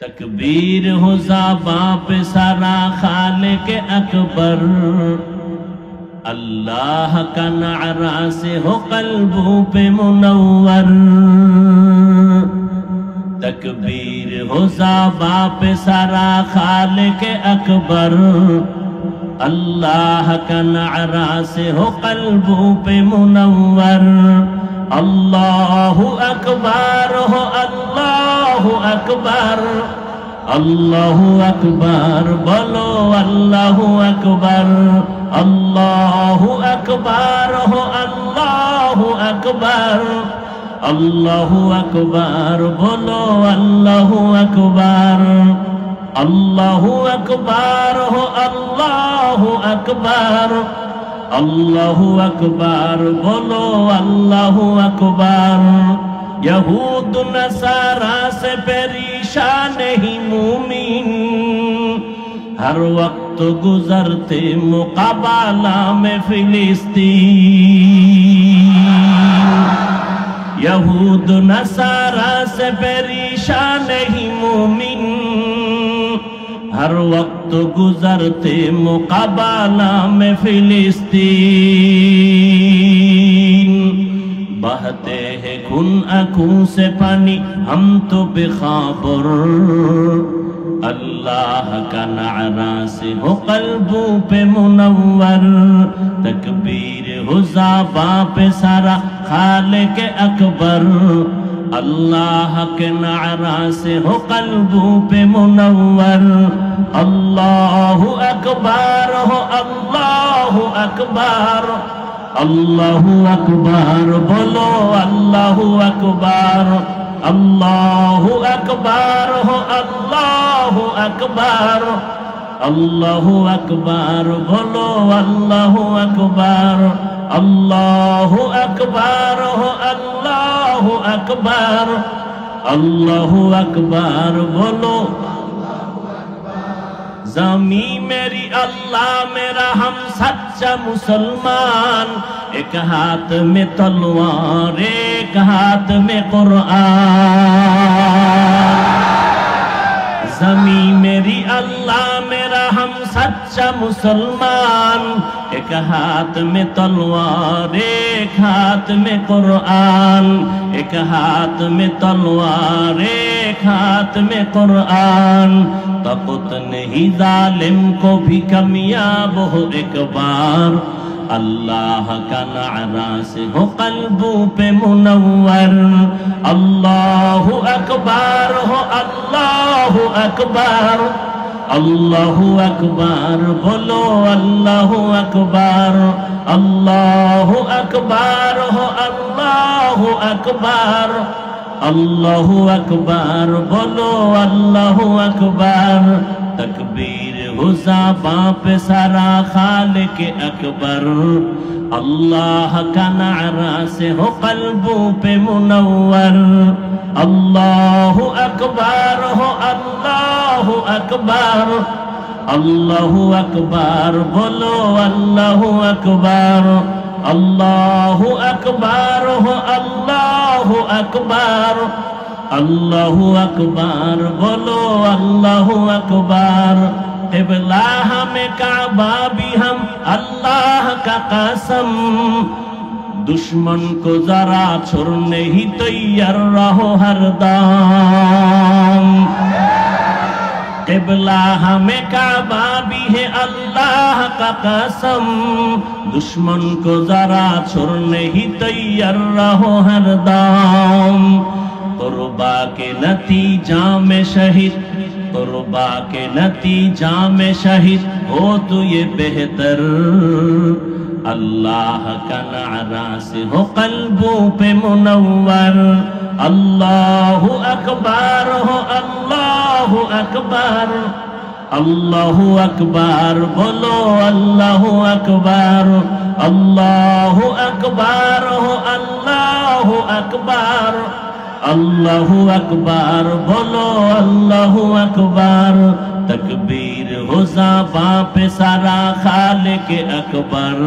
تکبیر ہو زباں پہ سارا خالق اکبر، اللہ کا نعرہ سے ہو قلبوں پہ منور، تکبیر ہو زباں پہ سارا خالق اکبر، اللہ کا نعرہ سے ہو قلبوں پہ منور، اللہ اکبر ہو اللہ اکبر، اللہ اکبر بولو اللہ اکبر، اللہ اکبر ہو اللہ اکبر، اللہ اکبر بولو اللہ اکبر، اللہ اکبر ہو اللہ اکبر، اللہ اکبر بولو اللہ اکبر، یہود نصارا سے پریشان ہی مومن، ہر وقت گزرتے مقابلہ میں فلسطین، یہود نصارا سے پریشان ہی مومن، ہر وقت گزرتے مقابلہ میں فلسطین، بہتے ہیں خون آنکھوں سے پانی ہم تو بخابر، اللہ کا نعرہ سے ہو قلبوں پہ منور، تکبیر ہو زباں پہ سارا خالق اکبر، اللہ کے نعرہ سے ہو قلبوں پہ منور، اللہ اکبر ہو اللہ اکبر، اللہ اکبر بولو اللہ اکبر، اللہ اکبر ہو اللہ اکبر، اللہ اکبر بولو اللہ اکبر، اللہ اکبر ہو اللہ اکبر، اللہ اکبر بولو، زمین میری اللہ میرا ہم سچا مسلمان، ایک ہاتھ میں تلوار ایک ہاتھ میں قرآن، زمین میری اللہ میرا ہم سچا مسلمان، ایک ہاتھ میں تلوار ایک ہاتھ میں قرآن، ایک ہاتھ میں تلوار ایک ہاتھ میں قرآن، طاقت نہیں ظالم کو بھی کامیاب ہو ایک بار، اللہ کا نعرہ سے ہو قلبوں پہ منور، اللہ اکبر ہو اللہ اکبر، اللہ اکبر بولو اللہ اکبر، اللہ اکبر ہو اللہ اکبر، اللہ اکبر بولو اللہ اکبر، تکبیر ہو زباں پہ سارا خالق اکبر، اللہ کا نعرہ سے ہو قلبوں پہ منور، اللہ اکبر ہو اللہ اکبر، اللہ اکبر بولو اللہ اکبر، اللہ اکبر ہو اللہ اکبر، اللہ اکبر بولو اللہ اکبر، قبلہ ہمیں کعبہ بھی ہم اللہ کا قسم، دشمن کو ذرا چھوڑنے ہی تیار رہو ہر دم، قبلہ ہمیں کعبہ بھی ہے اللہ کا قسم، دشمن کو ذرا چھوڑنے ہی تیار رہو ہر دم، قربا کے نتیجہ میں شہید، قربا کے نتیجہ میں شہید ہو تو یہ بہتر، اللہ کا نعرہ سے ہو قلبوں پہ منور، اللہ اکبر ہو اللہ اکبر، اللہ اکبر بولو اللہ اکبر، اللہ اکبر ہو اللہ اکبر، اللہ اکبر بولو اللہ اکبر، تکبیر ہو زباں پہ سارا خالق اکبر،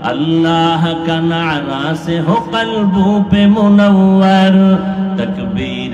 اللہ کا نعرہ سے ہو قلبوں پہ منور، تکبیر